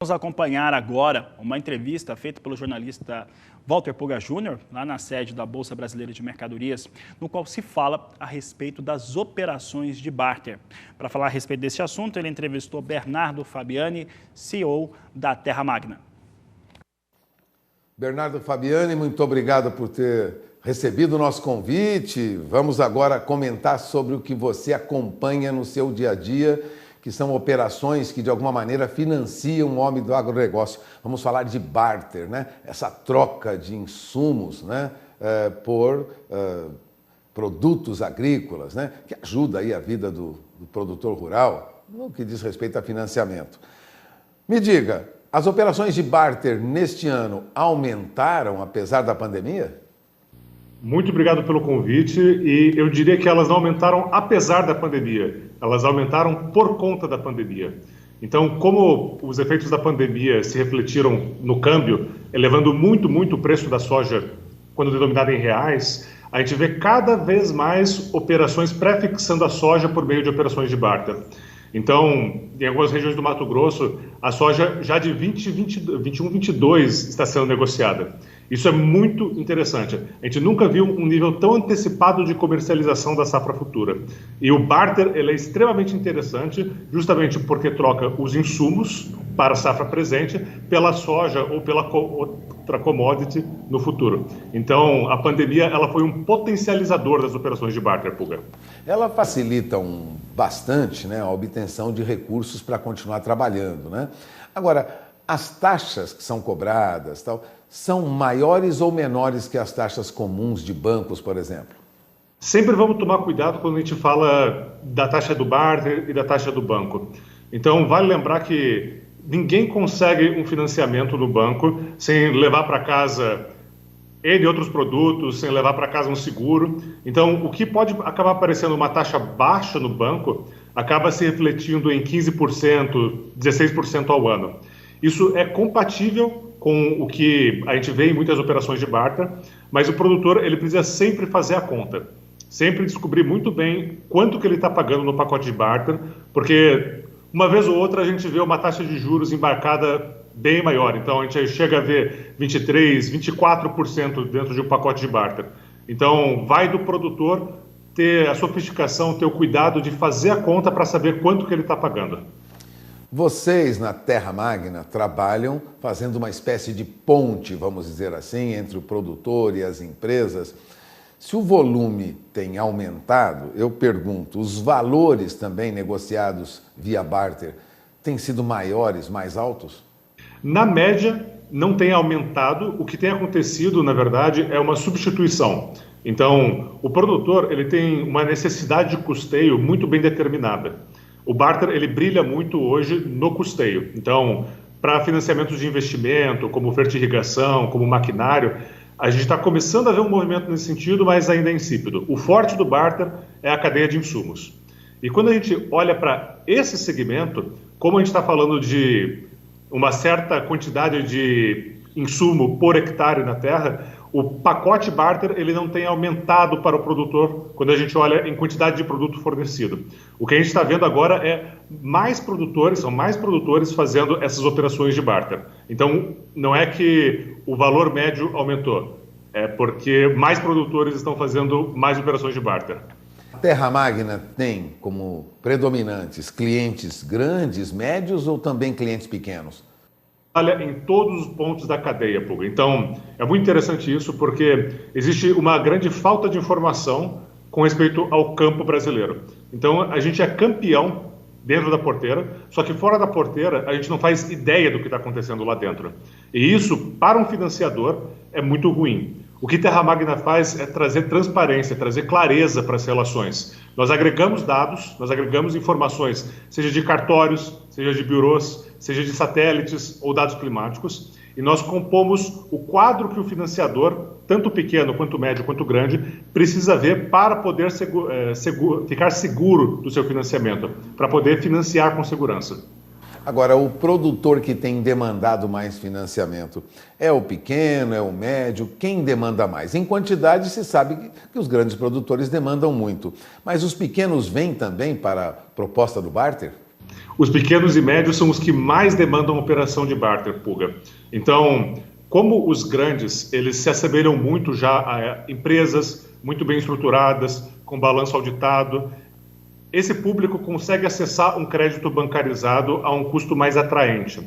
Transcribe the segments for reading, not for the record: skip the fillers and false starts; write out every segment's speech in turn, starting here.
Vamos acompanhar agora uma entrevista feita pelo jornalista Walter Puga Júnior, lá na sede da Bolsa Brasileira de Mercadorias, no qual se fala a respeito das operações de barter. Para falar a respeito desse assunto, ele entrevistou Bernardo Fabiani, CEO da Terra Magna. Bernardo Fabiani, muito obrigado por ter recebido o nosso convite. Vamos agora comentar sobre o que você acompanha no seu dia a dia, que são operações que de alguma maneira financiam o homem do agronegócio. Vamos falar de barter, né? Essa troca de insumos, né? Por produtos agrícolas, né? Que ajuda aí a vida do produtor rural no que diz respeito a financiamento. Me diga, as operações de barter neste ano aumentaram apesar da pandemia? Muito obrigado pelo convite, e eu diria que elas não aumentaram apesar da pandemia, elas aumentaram por conta da pandemia. Então, como os efeitos da pandemia se refletiram no câmbio, elevando muito o preço da soja quando denominada em reais, a gente vê cada vez mais operações pré-fixando a soja por meio de operações de barter. Então, em algumas regiões do Mato Grosso, a soja já de 21, 22 está sendo negociada. Isso é muito interessante. A gente nunca viu um nível tão antecipado de comercialização da safra futura. E o barter ele é extremamente interessante, justamente porque troca os insumos para a safra presente pela soja ou pela outra commodity no futuro. Então, a pandemia ela foi um potencializador das operações de barter, Puga. Ela facilita bastante, né, a obtenção de recursos para continuar trabalhando, né? Agora, as taxas que são cobradas, tal, são maiores ou menores que as taxas comuns de bancos, por exemplo? Sempre vamos tomar cuidado quando a gente fala da taxa do barter e da taxa do banco. Então, vale lembrar que ninguém consegue um financiamento no banco sem levar para casa N outros produtos, sem levar para casa um seguro. Então, o que pode acabar aparecendo uma taxa baixa no banco acaba se refletindo em 15%, 16% ao ano. Isso é compatível com o que a gente vê em muitas operações de barter, mas o produtor ele precisa sempre fazer a conta, sempre descobrir muito bem quanto que ele está pagando no pacote de barter, porque uma vez ou outra a gente vê uma taxa de juros embarcada bem maior, então a gente chega a ver 23%, 24% dentro de um pacote de barter. Então vai do produtor ter a sofisticação, ter o cuidado de fazer a conta para saber quanto que ele está pagando. Vocês, na Terra Magna, trabalham fazendo uma espécie de ponte, vamos dizer assim, entre o produtor e as empresas. Se o volume tem aumentado, eu pergunto, os valores também negociados via barter têm sido maiores, mais altos? Na média, não tem aumentado. O que tem acontecido, na verdade, é uma substituição. Então, o produtor ele tem uma necessidade de custeio muito bem determinada. O barter ele brilha muito hoje no custeio. Então, para financiamentos de investimento, como fertirrigação, como maquinário, a gente está começando a ver um movimento nesse sentido, mas ainda é insípido. O forte do barter é a cadeia de insumos. E quando a gente olha para esse segmento, como a gente está falando de uma certa quantidade de insumo por hectare na terra, o pacote barter ele não tem aumentado para o produtor quando a gente olha em quantidade de produto fornecido. O que a gente está vendo agora é são mais produtores fazendo essas operações de barter. Então, não é que o valor médio aumentou, é porque mais produtores estão fazendo mais operações de barter. A Terra Magna tem como predominantes clientes grandes, médios ou também clientes pequenos? Olha, em todos os pontos da cadeia, Puga. Então, é muito interessante isso, porque existe uma grande falta de informação com respeito ao campo brasileiro. Então, a gente é campeão dentro da porteira, só que fora da porteira, a gente não faz ideia do que está acontecendo lá dentro. E isso, para um financiador, é muito ruim. O que Terra Magna faz é trazer transparência, trazer clareza para as relações. Nós agregamos dados, nós agregamos informações, seja de cartórios, seja de bureaus, seja de satélites ou dados climáticos, e nós compomos o quadro que o financiador, tanto pequeno, quanto médio, quanto grande, precisa ver para poder ficar seguro do seu financiamento, para poder financiar com segurança. Agora, o produtor que tem demandado mais financiamento é o pequeno, é o médio? Quem demanda mais? Em quantidade, se sabe que os grandes produtores demandam muito. Mas os pequenos vêm também para a proposta do barter? Os pequenos e médios são os que mais demandam operação de barter, Puga. Então, como os grandes, eles se assemelham muito já a empresas muito bem estruturadas, com balanço auditado, esse público consegue acessar um crédito bancarizado a um custo mais atraente.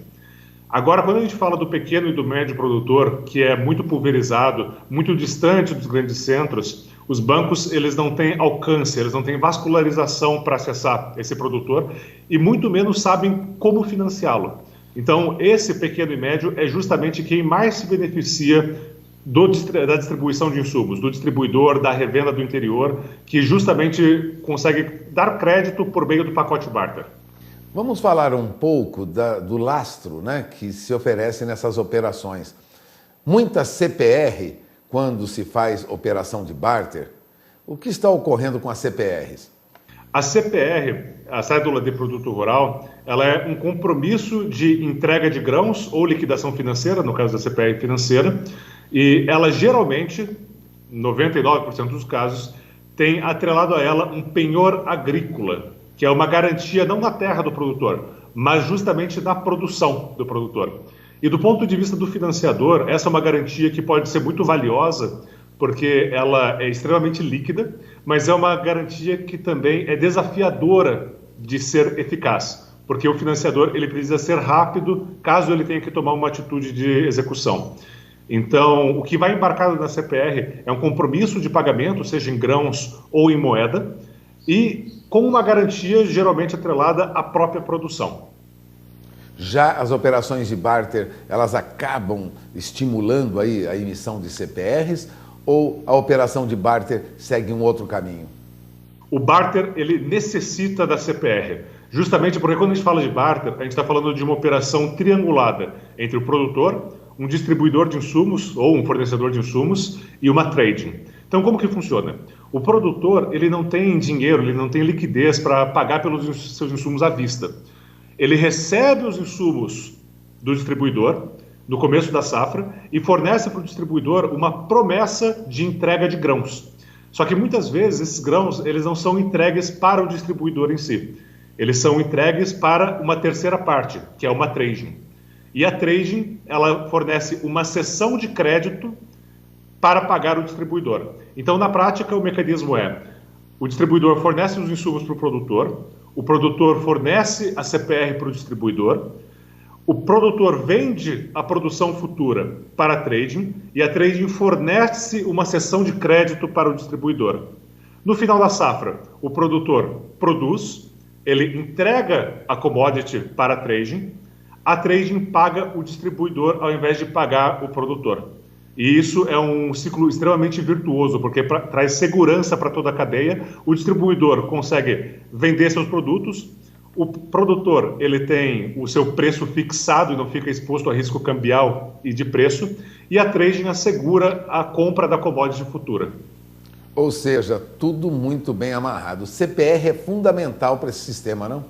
Agora, quando a gente fala do pequeno e do médio produtor, que é muito pulverizado, muito distante dos grandes centros, os bancos eles não têm alcance, eles não têm vascularização para acessar esse produtor e muito menos sabem como financiá-lo. Então, esse pequeno e médio é justamente quem mais se beneficia da distribuição de insumos, do distribuidor, da revenda do interior, que justamente consegue dar crédito por meio do pacote barter. Vamos falar um pouco do lastro, né, que se oferece nessas operações. Muita CPR, quando se faz operação de barter, o que está ocorrendo com as CPRs? A CPR, a Cédula de Produto Rural, ela é um compromisso de entrega de grãos ou liquidação financeira, no caso da CPR financeira, e ela geralmente, 99% dos casos, tem atrelado a ela um penhor agrícola, que é uma garantia não na terra do produtor, mas justamente na produção do produtor. E do ponto de vista do financiador, essa é uma garantia que pode ser muito valiosa, porque ela é extremamente líquida, mas é uma garantia que também é desafiadora de ser eficaz, porque o financiador ele precisa ser rápido caso ele tenha que tomar uma atitude de execução. Então, o que vai embarcado na CPR é um compromisso de pagamento, seja em grãos ou em moeda, e com uma garantia geralmente atrelada à própria produção. Já as operações de barter, elas acabam estimulando aí a emissão de CPRs ou a operação de barter segue um outro caminho? O barter, ele necessita da CPR, justamente porque quando a gente fala de barter, a gente está falando de uma operação triangulada entre o produtor, um distribuidor de insumos ou um fornecedor de insumos e uma trading. Então, como que funciona? O produtor, ele não tem dinheiro, ele não tem liquidez para pagar pelos seus insumos à vista. Ele recebe os insumos do distribuidor no começo da safra e fornece para o distribuidor uma promessa de entrega de grãos. Só que muitas vezes esses grãos eles não são entregues para o distribuidor em si. Eles são entregues para uma terceira parte, que é uma trading. E a trading, ela fornece uma cessão de crédito para pagar o distribuidor. Então, na prática, o mecanismo é: o distribuidor fornece os insumos para o produtor fornece a CPR para o distribuidor, o produtor vende a produção futura para a trading e a trading fornece uma cessão de crédito para o distribuidor. No final da safra, o produtor produz, ele entrega a commodity para a trading paga o distribuidor ao invés de pagar o produtor. E isso é um ciclo extremamente virtuoso, porque traz segurança para toda a cadeia. O distribuidor consegue vender seus produtos, o produtor ele tem o seu preço fixado e não fica exposto a risco cambial e de preço, e a trading assegura a compra da commodity futura. Ou seja, tudo muito bem amarrado. O CPR é fundamental para esse sistema, não?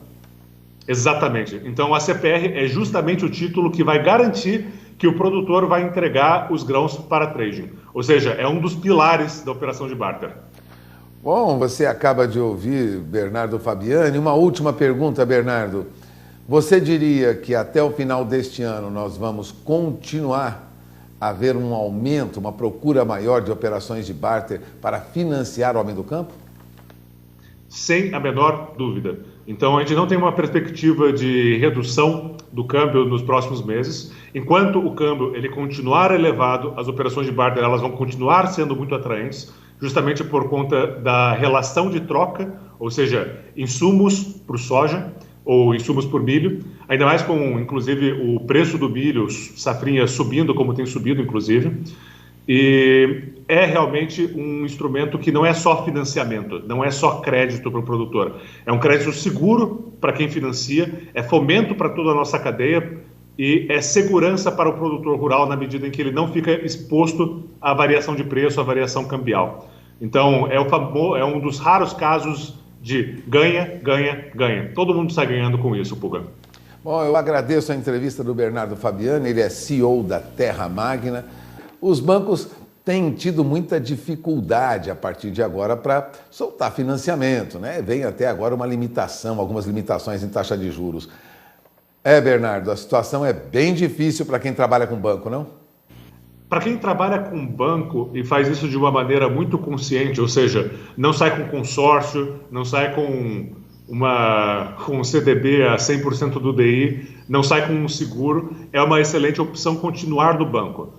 Exatamente. Então a CPR é justamente o título que vai garantir que o produtor vai entregar os grãos para a trading. Ou seja, é um dos pilares da operação de barter. Bom, você acaba de ouvir Bernardo Fabiani. Uma última pergunta, Bernardo. Você diria que até o final deste ano nós vamos continuar a ver um aumento, uma procura maior de operações de barter para financiar o homem do campo? Sem a menor dúvida. Então, a gente não tem uma perspectiva de redução do câmbio nos próximos meses. Enquanto o câmbio ele continuar elevado, as operações de barter elas vão continuar sendo muito atraentes, justamente por conta da relação de troca, ou seja, insumos por soja ou insumos por milho, ainda mais com, inclusive, o preço do milho, safrinha subindo, como tem subido, inclusive. E é realmente um instrumento que não é só financiamento, não é só crédito para o produtor. É um crédito seguro para quem financia, é fomento para toda a nossa cadeia e é segurança para o produtor rural na medida em que ele não fica exposto à variação de preço, à variação cambial. Então, é um dos raros casos de ganha, ganha, ganha. Todo mundo está ganhando com isso, Puga. Bom, eu agradeço a entrevista do Bernardo Fabiani, ele é CEO da Terra Magna. Os bancos têm tido muita dificuldade a partir de agora para soltar financiamento, né? Vem até agora uma limitação, algumas limitações em taxa de juros. Bernardo, a situação é bem difícil para quem trabalha com banco, não? Para quem trabalha com banco e faz isso de uma maneira muito consciente, ou seja, não sai com consórcio, não sai com um CDB a 100% do DI, não sai com um seguro, é uma excelente opção continuar no banco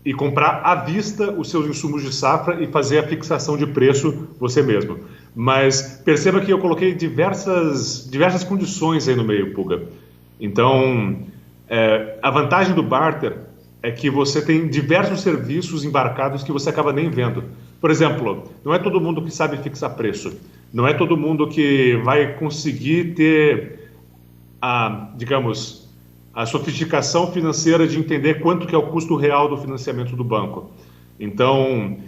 e comprar à vista os seus insumos de safra e fazer a fixação de preço você mesmo. Mas perceba que eu coloquei diversas condições aí no meio, Puga. Então, a vantagem do barter é que você tem diversos serviços embarcados que você acaba nem vendo. Por exemplo, não é todo mundo que sabe fixar preço. Não é todo mundo que vai conseguir ter a sofisticação financeira de entender quanto que é o custo real do financiamento do banco. Então,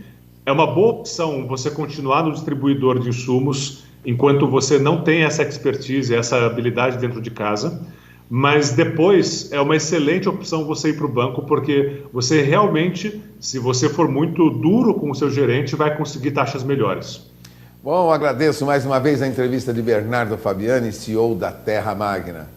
é uma boa opção você continuar no distribuidor de insumos enquanto você não tem essa expertise, essa habilidade dentro de casa, mas depois é uma excelente opção você ir para o banco, porque você realmente, se você for muito duro com o seu gerente, vai conseguir taxas melhores. Bom, agradeço mais uma vez a entrevista de Bernardo Fabiani, CEO da Terra Magna.